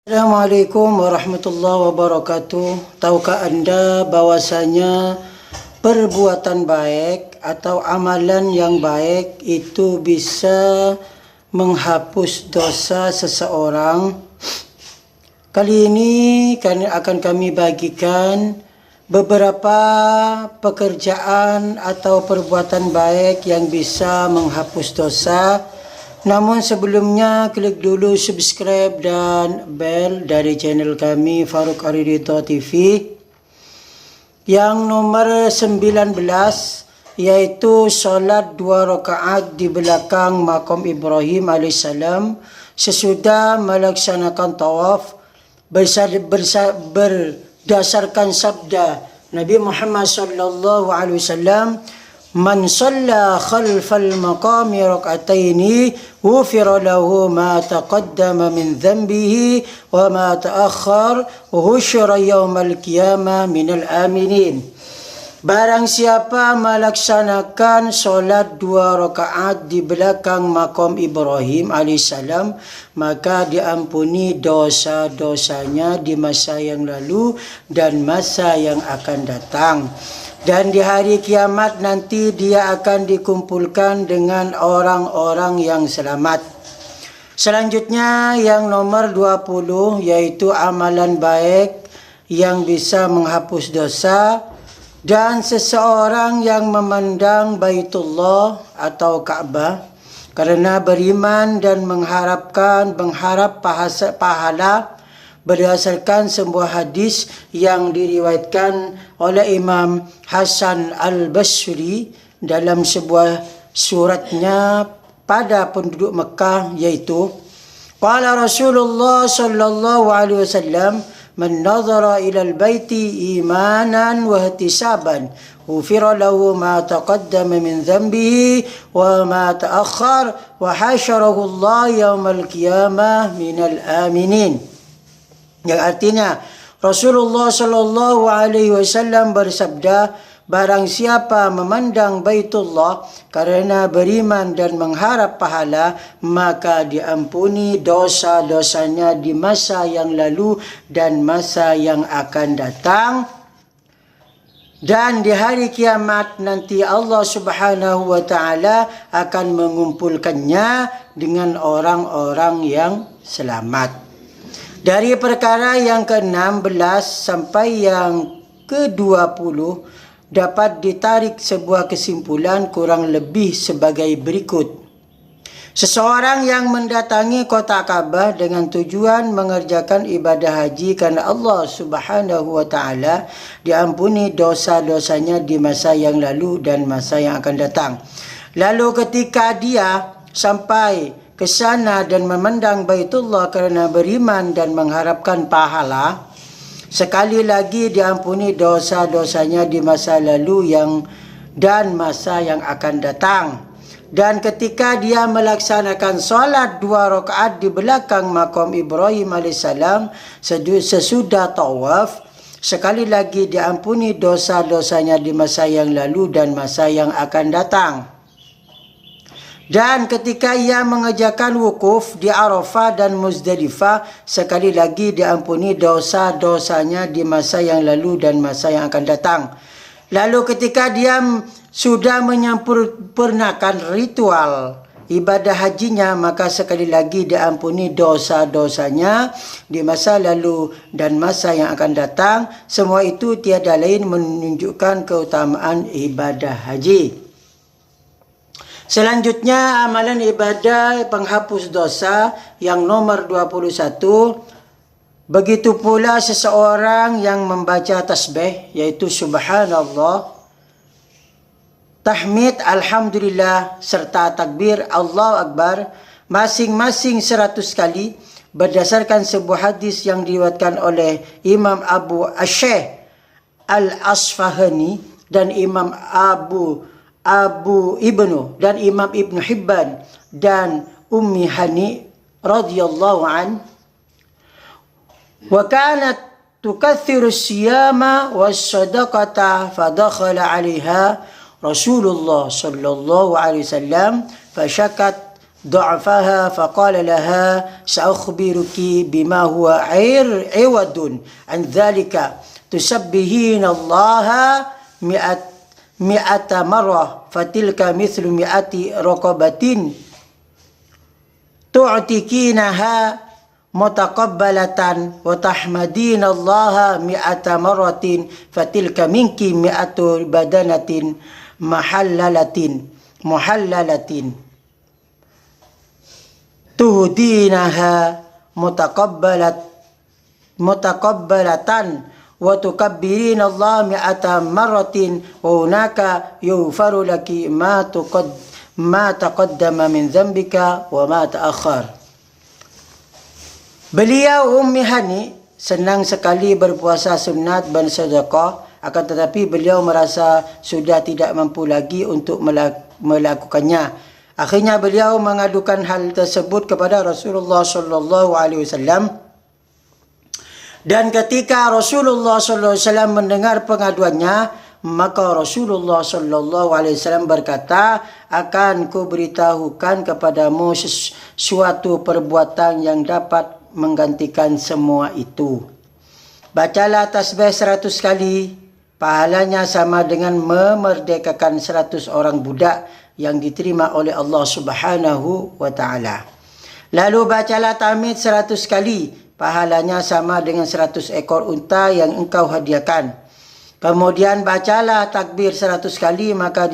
Assalamualaikum warahmatullahi wabarakatuh. Tahukah anda bahwasanya perbuatan baik atau amalan yang baik itu bisa menghapus dosa seseorang? Kali ini akan kami bagikan beberapa pekerjaan atau perbuatan baik yang bisa menghapus dosa. Namun sebelumnya klik dulu subscribe dan bell dari channel kami Farouk Aridito TV. Yang nomor 19 yaitu solat 2 rakaat di belakang makam Ibrahim alaihissalam sesudah melaksanakan tawaf berdasarkan sabda Nabi Muhammad sallallahu alaihi wasallam, "Man shalla khalfal maqami rak'ataini ghufira lahu ma taqaddama min dhanbihi wa ma ta'akhkhar wa husyira yaumal qiyamah minal aminin." Barang siapa melaksanakan solat 2 rakaat di belakang makam Ibrahim alaihissalam, maka diampuni dosa-dosanya di masa yang lalu dan masa yang akan datang. Dan di hari kiamat nanti dia akan dikumpulkan dengan orang-orang yang selamat. Selanjutnya yang nomor 20 yaitu amalan baik yang bisa menghapus dosa. Dan seseorang yang memandang Baitullah atau Ka'bah karena beriman dan mengharap pahala berdasarkan sebuah hadis yang diriwayatkan oleh Imam Hasan Al-Basri dalam sebuah suratnya pada penduduk Mekah, yaitu qala Rasulullah sallallahu alaihi wasallam, "Man nadhara ila al-baiti imanan wa ihtisaban ghufira lahu ma taqaddama min dhanbihi wa ma ta'akhkhar wa hasyarahu Allah yaumal qiyamah minal aminin." Yang artinya Rasulullah sallallahu alaihi wasallam bersabda, barang siapa memandang Baitullah karena beriman dan mengharap pahala, maka diampuni dosa-dosanya di masa yang lalu dan masa yang akan datang. Dan di hari kiamat nanti Allah Subhanahu wa taala akan mengumpulkannya dengan orang-orang yang selamat. Dari perkara yang ke-16 sampai yang ke-20 dapat ditarik sebuah kesimpulan kurang lebih sebagai berikut. Seseorang yang mendatangi kota Ka'bah dengan tujuan mengerjakan ibadah haji karena Allah Subhanahu wa taala, diampuni dosa-dosanya di masa yang lalu dan masa yang akan datang. Lalu ketika dia sampai ke sana dan memandang Baitullah kerana beriman dan mengharapkan pahala, sekali lagi diampuni dosa-dosanya di masa lalu dan masa yang akan datang. Dan ketika dia melaksanakan solat 2 rakaat di belakang makam Ibrahim alaihissalam sesudah tawaf, sekali lagi diampuni dosa-dosanya di masa yang lalu dan masa yang akan datang. Dan ketika ia mengerjakan wukuf di Arafah dan Muzdalifah, sekali lagi diampuni dosa-dosanya di masa yang lalu dan masa yang akan datang. Lalu ketika dia sudah menyempurnakan ritual ibadah hajinya, maka sekali lagi diampuni dosa-dosanya di masa lalu dan masa yang akan datang. Semua itu tiada lain menunjukkan keutamaan ibadah haji. Selanjutnya amalan ibadah penghapus dosa yang nomor 21. Begitu pula seseorang yang membaca tasbih, yaitu subhanallah, tahmid, alhamdulillah serta takbir Allahu Akbar masing-masing 100 kali berdasarkan sebuah hadis yang diriwayatkan oleh Imam Abu Asy'ah Al-Asfahani dan Imam Abu Ibnu dan Imam Ibnu Hibban dan Ummi Hani radhiyallahu an. Wa kanat tukathiru siyama was sadaqata fadakhala 'alaiha Rasulullah sallallahu alaihi wasallam fasyakat ضعفها فقال لها سأخبرك بما هو عوض عن ذلك تسبحين الله مئة مرة فتلك مثل 100 رقبة تعتكينها متقبلة وتحمدين الله 100 مرة فتلك منك 100 بدنة محللة تهدينها متقبلة وتكبرين الله 100 مرة وهناك يغفر لك ما تقدم من ذنبك وما تأخر. Beliau Ummi Hani senang sekali berpuasa sunat dan sedekah, akan tetapi beliau merasa sudah tidak mampu lagi untuk melakukannya. Akhirnya beliau mengadukan hal tersebut kepada Rasulullah sallallahu alaihi wasallam. Dan ketika Rasulullah sallallahu alaihi wasallam mendengar pengaduannya, maka Rasulullah sallallahu alaihi wasallam berkata, akan kuberitahukan kepadamu suatu perbuatan yang dapat menggantikan semua itu. Bacalah tasbih 100 kali, pahalanya sama dengan memerdekakan 100 orang budak yang diterima oleh Allah Subhanahu wa taala. Lalu bacalah tahmid 100 kali, pahalanya sama dengan 100 ekor unta yang engkau hadiahkan. Kemudian bacalah takbir 100 kali, maka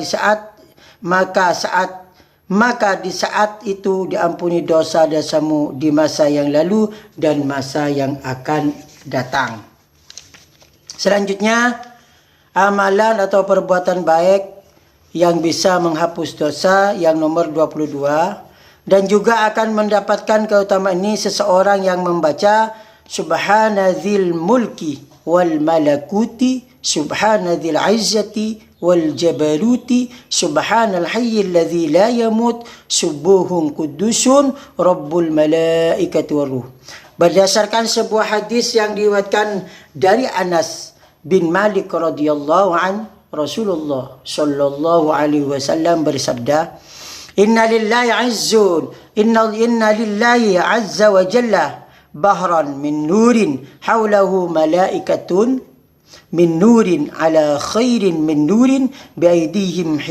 di saat itu diampuni dosa-dosamu di masa yang lalu dan masa yang akan datang. Selanjutnya, amalan atau perbuatan baik yang bisa menghapus dosa yang nomor 22, dan juga akan mendapatkan keutamaan ini seseorang yang membaca Subhanadzil mulki wal malakuti Subhanadzil izzati wal jabaruti Subhanal hayyil ladzi la yamut subuhun qudusun rabbul malaikati waruh. Berdasarkan sebuah hadis yang diriwayatkan dari Anas bin Malik radhiyallahu an, Rasulullah sallallahu alaihi wasallam bersabda, Inna lillahi azza wa jalla bahran min nurin hawlahu malaikatun min nurin ala khairin min nurin biaidihim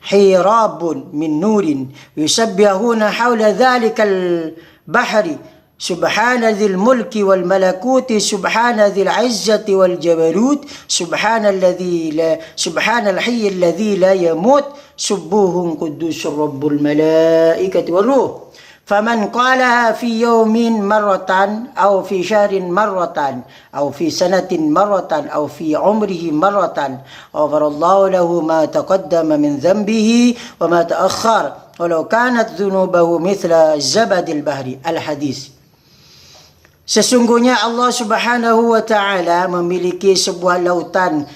hirabun min nurin yusabbihuna hawla dhalikal bahri Subhanadzil mulki wal malakuti Subhanadzil izzati wal jabarut Subhanal hayyil ladzi la yamut subuhun quddusur rabbul malaikati waruh. Faman qalaha fi yawmin marratan aw fi shahrin marratan aw fi sanatin marratan aw fi umrihi marratan ghafarallahu lahu ma taqaddama min dhanbihi wa ma ta'akhkhar walau kanat dhunubahu mithla zabadil bahri. Al-hadis. Sesungguhnya Allah Subhanahu wa taala memiliki sebuah lautan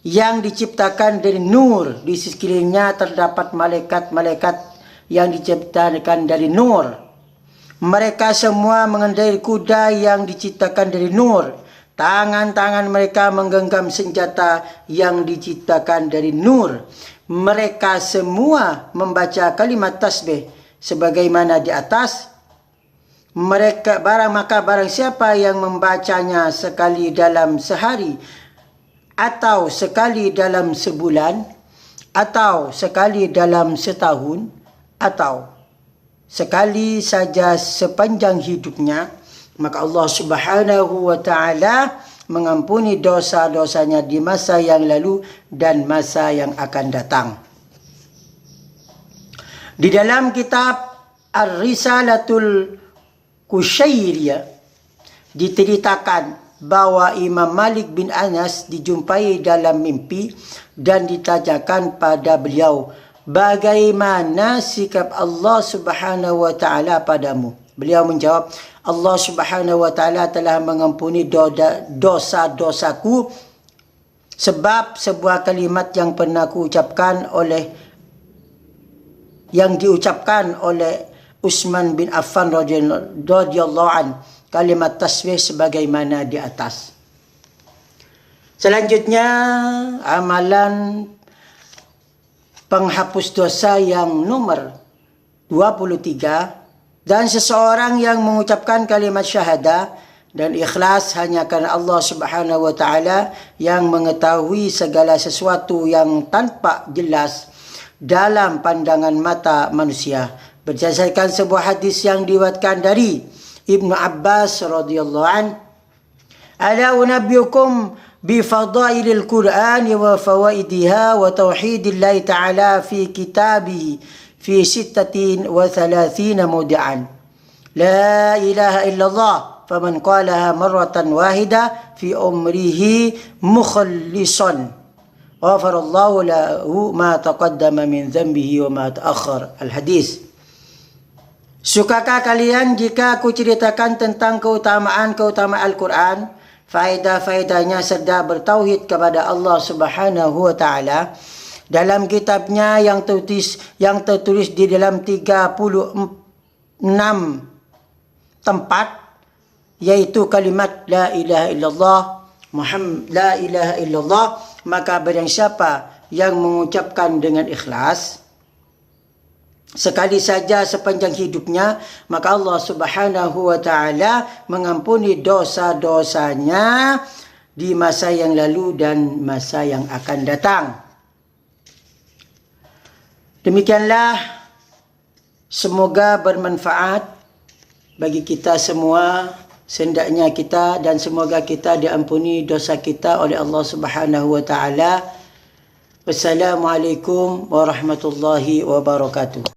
yang diciptakan dari nur. Di sekelilingnya terdapat malaikat-malaikat yang diciptakan dari nur. Mereka semua mengendarai kuda yang diciptakan dari nur. Tangan-tangan mereka menggenggam senjata yang diciptakan dari nur. Mereka semua membaca kalimat tasbih sebagaimana di atas. Maka barang siapa yang membacanya sekali dalam sehari, atau sekali dalam sebulan, atau sekali dalam setahun, atau sekali saja sepanjang hidupnya, maka Allah Subhanahu wa taala mengampuni dosa-dosanya di masa yang lalu dan masa yang akan datang. Di dalam kitab Ar-Risalatul Kusyairiyah diceritakan bahwa Imam Malik bin Anas dijumpai dalam mimpi dan ditanyakan pada beliau, bagaimana sikap Allah Subhanahu wa taala padamu? Beliau menjawab, Allah Subhanahu wa taala telah mengampuni dosa-dosaku sebab sebuah kalimat yang pernah diucapkan oleh Utsman bin Affan radhiyallahu an, kalimat tasbih sebagaimana di atas. Selanjutnya, amalan penghapus dosa yang nomor 23, dan seseorang yang mengucapkan kalimat syahadah dan ikhlas hanya kerana Allah Subhanahu wa taala yang mengetahui segala sesuatu yang tampak jelas dalam pandangan mata manusia. Berdasarkan sebuah hadis yang diriwayatkan dari Ibnu Abbas radhiyallahu an, ala unabbiukum bi fadailil Qur'an wa fawaidiha wa tauhidillahi ta'ala fi kitabihi في 36 موضعا لا إله إلا الله فمن قالها مرة واحدة في عمره مخلصا غفر الله له ما تقدم من ذنبه وما تأخر. Al-Hadis. Sukakah kalian jika aku ceritakan tentang keutamaan Al-Quran, faedah-faedahnya serta bertauhid kepada Allah Subhanahu wa taala dalam kitabnya yang tertulis di dalam 36 tempat, yaitu kalimat la ilaha illallah Muhammad la ilaha illallah, maka barang siapa yang mengucapkan dengan ikhlas sekali saja sepanjang hidupnya, maka Allah Subhanahu wa taala mengampuni dosa-dosanya di masa yang lalu dan masa yang akan datang. Demikianlah, semoga bermanfaat bagi kita semua, sehendaknya kita, dan semoga kita diampuni dosa kita oleh Allah Subhanahu wa taala. Wassalamualaikum warahmatullahi wabarakatuh.